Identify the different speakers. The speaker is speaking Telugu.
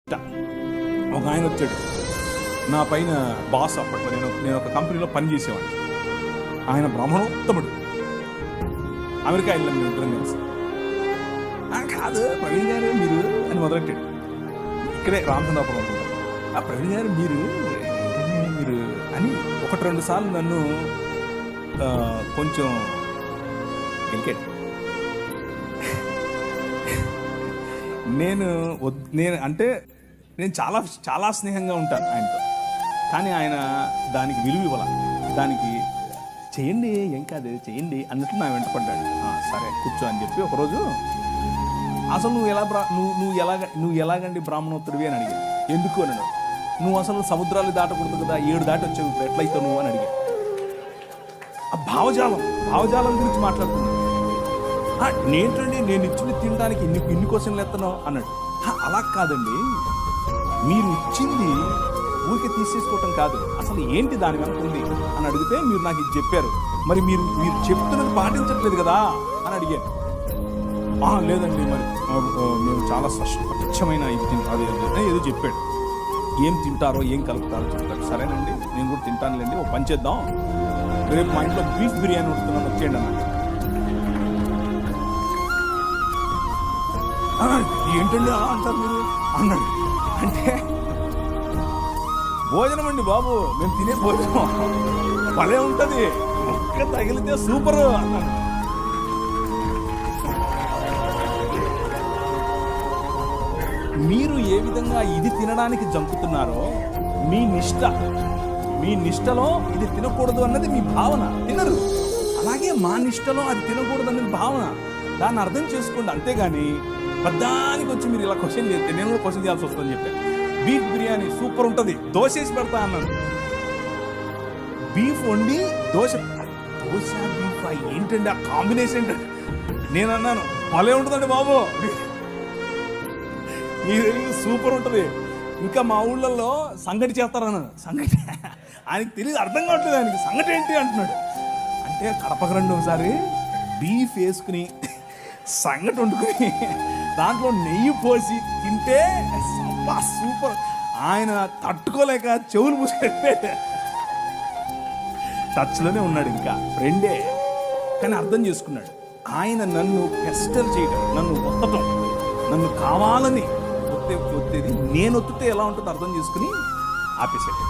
Speaker 1: ఒక ఆయన వచ్చాడు నా పైన బాస్. అప్పట్లో నేను ఒక కంపెనీలో పని చేసేవాడిని. ఆయన బ్రాహ్మణోత్తముడు. అమెరికా వెళ్ళాం మేము ఇద్దరం కలిసి. కాదు ప్రవీణ్ గారు మీరు అని మొదలెట్టాడు. ఇక్కడే రామచంద్రాపురం ఉంటుంది. ప్రవీణ్ గారు మీరు అని ఒకటి రెండు సార్లు నన్ను కొంచెం గెలికాడు. నేను అంటే నేను చాలా చాలా స్నేహంగా ఉంటాను ఆయనతో. కానీ ఆయన దానికి విలువ ఇవ్వాల. దానికి చేయండి ఏం కాదు చేయండి అన్నట్లు నా వెంట పడ్డాడు. సరే కూర్చో అని చెప్పి ఒకరోజు అసలు నువ్వు ఎలాగండి బ్రాహ్మణోత్తరువి అని అడిగాను. ఎందుకు అన్నాడు. నువ్వు అసలు సముద్రాలు దాటకూడదు కదా, 7 దాటి వచ్చావు, ఇప్పుడు ఎట్లయితే నువ్వు అని అడిగాను. ఆ భావజాలం గురించి మాట్లాడుతున్నాను. నేంటండి నేను ఇచ్చింది తినడానికి ఇన్ని క్వశ్చన్లు ఎత్తనావు అన్నాడు. అలా కాదండి, మీరు ఇచ్చింది ఊరికే తీసేసుకోవటం కాదు, అసలు ఏంటి దాని వెనక ఉంది అని అడిగితే మీరు నాకు ఇది చెప్పారు, మరి మీరు చెప్తున్నది పాటించట్లేదు కదా అని అడిగాను. లేదండి మరి మేము చాలా స్వచ్ఛమైన ఇది తింటారు ఏదో చెప్పాడు. ఏం తింటారో ఏం కలుపుతారో చెప్తాడు. సరేనండి నేను కూడా తింటానులేండి, ఓ పని చేద్దాం, రేపు మా ఇంట్లో బీఫ్ బిర్యానీ వండుతున్నాను వచ్చేయండి అన్నాడు. ఏంటండి అలా అంటారు మీరు అన్నాడు. అంటే భోజనం అండి బాబు, మేము తినే భోజనం భలే ఉంటుంది, ఒక్క తగిలితే సూపర్ అన్నాడు. మీరు ఏ విధంగా ఇది తినడానికి జంపుతున్నారో మీ నిష్టలో ఇది తినకూడదు అన్నది మీ భావన, తినరు. అలాగే మా నిష్టలో అది తినకూడదు అన్నది భావన, దాన్ని అర్థం చేసుకోండి. అంతేగాని పెద్దానికి వచ్చి మీరు ఇలా క్వశ్చన్ చేస్తే నేను కూడా క్వశ్చన్ చేయాల్సి వస్తుందని చెప్పాను. బీఫ్ బిర్యానీ సూపర్ ఉంటుంది, దోశ వేసి పెడతా అన్నాను. బీఫ్ వండి దోశ బీఫ్ ఏంటండి ఆ కాంబినేషన్? నేను అన్నాను భలే ఉంటుందండి బాబు, మీరు సూపర్ ఉంటుంది. ఇంకా మా ఊళ్ళల్లో సంగటి చేస్తారన్నాను. సంగటి ఆయనకి తెలియదు, అర్థం కావట్లేదు ఆయనకి. సంగటి ఏంటి అంటున్నాడు. అంటే కడపకు రండి ఒకసారి, బీఫ్ వేసుకుని సంగటి వండుకుని దాంట్లో నెయ్యి పోసి తింటే సూపర్. ఆయన తట్టుకోలేక చెవులు మూసుకెళ్ళి టచ్లోనే ఉన్నాడు. ఇంకా ఫ్రెండే కానీ అర్థం చేసుకున్నాడు. ఆయన నన్ను పెస్టర్ చేయడం, నన్ను ఒత్తటం, నన్ను కావాలని ఒత్తేది నేను ఒత్తితే ఎలా ఉంటుందో అర్థం చేసుకుని ఆపేసాడు.